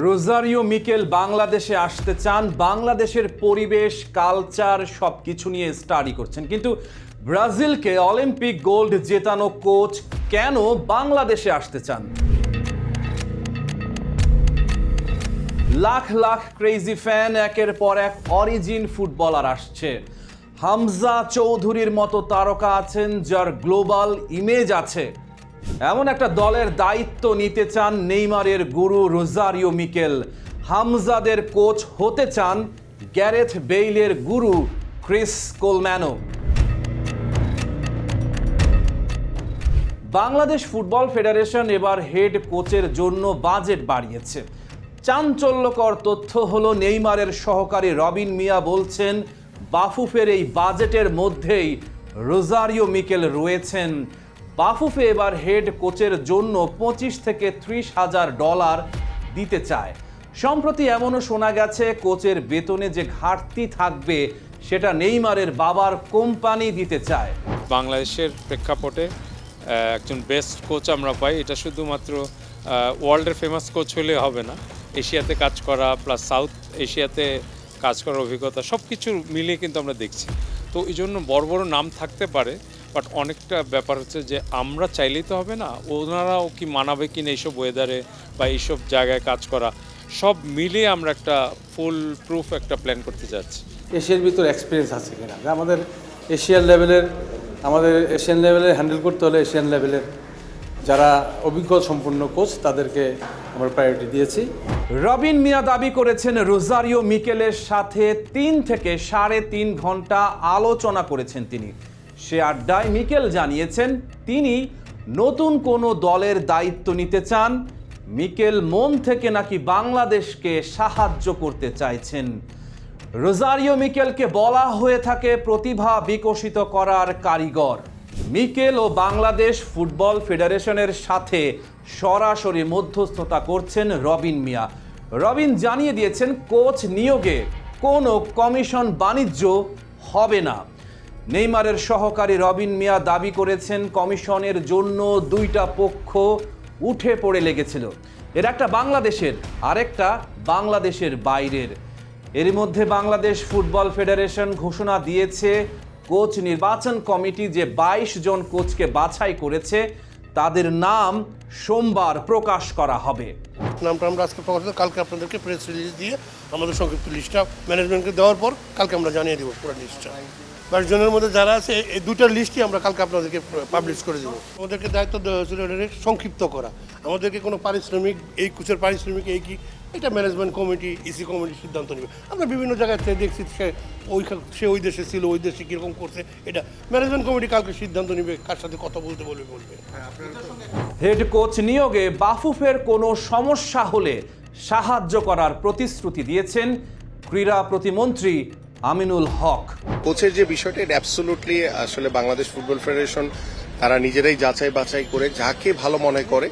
Rosario Mikel বাংলাদেশে আসতে চান, বাংলাদেশের পরিবেশ কালচার সবকিছু নিয়ে স্টাডি করছেন, কিন্তু ব্রাজিলকে অলিম্পিক গোল্ড জেতানো কোচ কেন বাংলাদেশে আসতে চান? লাখ লাখ ক্রেজি ফ্যান, একের পর এক অরিজিন ফুটবলার আসছে। হামজা চৌধুরীর মতো তারকা আছেন যার গ্লোবাল ইমেজ আছে। এমন একটা দলের দায়িত্ব নিতে চান নেইমারের গুরু রোজারিও মিকেল। হামজাদের কোচ হতে চান গ্যারেথ বেইলের গুরু ক্রিস কোলম্যানও। বাংলাদেশ ফুটবল ফেডারেশন এবার হেড কোচের জন্য বাজেট বাড়িয়েছে। চাঞ্চল্যকর তথ্য হলো, নেইমারের সহকারী রবিন মিয়া বলছেন বাফুফের এই বাজেটের মধ্যেই রোজারিও মিকেল রয়েছেন। বাফুফে এবার হেড কোচের জন্য 25 থেকে 30 হাজার ডলার দিতে চায়। সম্প্রতি এমনও শোনা গেছে কোচের বেতনে যে ঘাটতি থাকবে সেটা নেইমারের বাবার কোম্পানি দিতে চায়। বাংলাদেশের প্রেক্ষাপটে একজন বেস্ট কোচ আমরা পাই, এটা শুধুমাত্র ওয়ার্ল্ডের ফেমাস কোচ হলে হবে না। এশিয়াতে কাজ করা প্লাস সাউথ এশিয়াতে কাজ করার অভিজ্ঞতা সব কিছু মিলিয়ে কিন্তু আমরা দেখছি। তো এই জন্য বড় বড় নাম থাকতে পারে, বাট অনেকটা ব্যাপার হচ্ছে যে আমরা চাইলেই তো হবে না, ওনারাও কি মানাবে কিনা এইসব ওয়েদারে বা এইসব জায়গায় কাজ করা, সব মিলিয়ে আমরা একটা ফুল প্রুফ একটা প্ল্যান করতে যাচ্ছি। এশিয়ার ভিতর এক্সপিরিয়েন্স আছে কিনা, আমাদের এশিয়ান লেভেলের হ্যান্ডেল করতে হলে এশিয়ান লেভেলের যারা অভিজ্ঞ সম্পন্ন কোচ তাদেরকে আমরা প্রায়োরিটি দিয়েছি। রবিন মিয়া দাবি করেছেন রোজারিও মিকেলের সাথে 3 থেকে 3.5 ঘন্টা আলোচনা করেছেন তিনি। সে আড্ডায় মিকেল জানিয়েছেন তিনি নতুন কোনো দলের দায়িত্ব নিতে চান। মিকেল মন থেকে নাকি বাংলাদেশকে সাহায্য করতে চাইছেন। রোজারিও মিকেলকে বলা হয়ে থাকে প্রতিভা বিকশিত করার কারিগর। মিকেল ও বাংলাদেশ ফুটবল ফেডারেশনের সাথে সরাসরি মধ্যস্থতা করছেন রবিন মিয়া। রবিন জানিয়ে দিয়েছেন কোচ নিয়োগে কোনো কমিশন বাণিজ্য হবে না। নেইমারের সহকারী রবিন মিয়া দাবি করেছেন কমিশনের জন্য 2টা পক্ষ উঠে পড়ে লেগেছিল। এর একটা বাংলাদেশের, আরেকটা বাংলাদেশের বাইরের। এর মধ্যে বাংলাদেশ ফুটবল ফেডারেশন ঘোষণা দিয়েছে কোচ নির্বাচন কমিটি যে 22 জন কোচকে বাছাই করেছে তাদের নাম সোমবার প্রকাশ করা হবে। নামটা আমরা আজকে প্রকাশ করব, কালকে আপনাদেরকে প্রেস রিলিজ দিয়ে আমাদের সংক্ষিপ্ত লিস্টটা ম্যানেজমেন্টকে দেওয়ার পর কালকে আমরা জানিয়ে দেবো পুরো লিস্টটা। 22 জনের মধ্যে যারা আছে এই 2টার লিস্টই আমরা কালকে আপনাদেরকে পাবলিশ করে দেবো। আমাদেরকে দায়িত্ব দেওয়া হয়েছিল এটা সংক্ষিপ্ত করা। আমাদেরকে কোনো পারিশ্রমিক, এই কোচের পারিশ্রমিক এই কি, এটা ম্যানেজমেন্ট কমিটি, ইসি কমিটি সিদ্ধান্ত নেবে। আমরা বিভিন্ন জায়গায় দেখছি সে ওই দেশে ছিল, ওই দেশে কীরকম করছে, এটা ম্যানেজমেন্ট কমিটি কালকে সিদ্ধান্ত নেবে কার সাথে কথা বলতে বলবে। হেড কোচ নিয়োগে বাফুফের কোনো সমস্যা হলে সাহায্য করার প্রতিশ্রুতি দিয়েছেন ক্রীড়া প্রতিমন্ত্রী আমিনুল হক। কোচের যে বিষয়টা, এটা অ্যাবসলিউটলি আসলে বাংলাদেশ ফুটবল ফেডারেশন তারা নিজেরাই যাচাই বাছাই করে যাকে ভালো মনে করে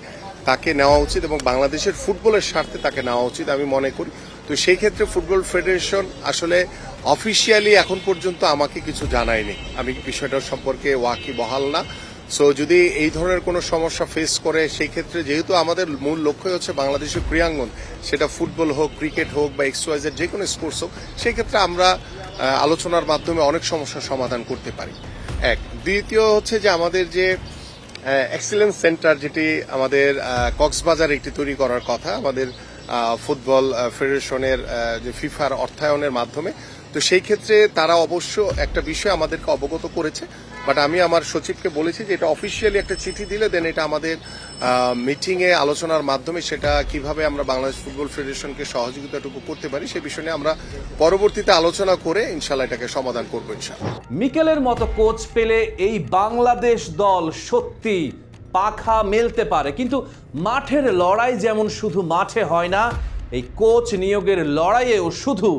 তাকে নেওয়া উচিত এবং বাংলাদেশের ফুটবলের স্বার্থে তাকে নেওয়া উচিত আমি মনে করি। তো সেই ক্ষেত্রে ফুটবল ফেডারেশন আসলে অফিসিয়ালি এখন পর্যন্ত আমাকে কিছু জানায়নি, আমি বিষয়টার সম্পর্কে ওয়াকিবহাল না। সো যদি এই ধরনের কোনো সমস্যা ফেস করে, সেই ক্ষেত্রে যেহেতু আমাদের মূল লক্ষ্যই হচ্ছে বাংলাদেশের ক্রীড়াঙ্গন, সেটা ফুটবল হোক, ক্রিকেট হোক বা XYZ যে কোনো স্পোর্টস হোক, সেই ক্ষেত্রে আমরা আলোচনার মাধ্যমে অনেক সমস্যার সমাধান করতে পারি। এক, দ্বিতীয় হচ্ছে যে আমাদের যে এক্সিলেন্স সেন্টার যেটি আমাদের কক্সবাজার একটি তৈরি করার কথা আমাদের ফুটবল ফেডারেশনের যে ফিফার অর্থায়নের মাধ্যমে, তো সেই ক্ষেত্রে তারা অবশ্য একটা বিষয় আমাদেরকে অবগত করেছে, বাট আমি আমার সচিবকে বলেছি যে এটা অফিসিয়ালি একটা চিঠি দিলে দেন এটা আমাদের মিটিংয়ে আলোচনার মাধ্যমে সেটা কিভাবে আমরা বাংলাদেশ ফুটবল ফেডারেশনকে সহযোগিতাটুকু করতে পারি সেই বিষয় নিয়ে আমরা পরবর্তীতে আলোচনা করে ইনশাল্লাহ এটাকে সমাধান করবো ইনশাল্লাহ। মিকেলের মতো কোচ পেলে এই বাংলাদেশ দল সত্যি পাখা মেলতে পারে, কিন্তু মাঠের লড়াই যেমন শুধু মাঠে হয় না, এই কোচ নিয়োগের লড়াইয়েও শুধু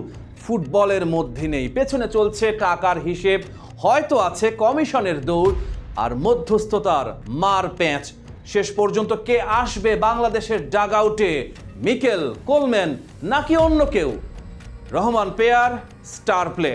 ফুটবলের মধ্যে নেই, পেছনে চলছে টাকার হিসেব, হয়তো আছে কমিশনের দৌড় আর মধ্যস্থতার মার প্যাঁচ। শেষ পর্যন্ত কে আসবে বাংলাদেশের ডাগ আউটে, মিকেল, কোলম্যান নাকি অন্য কেউ? Rahman pair, star play.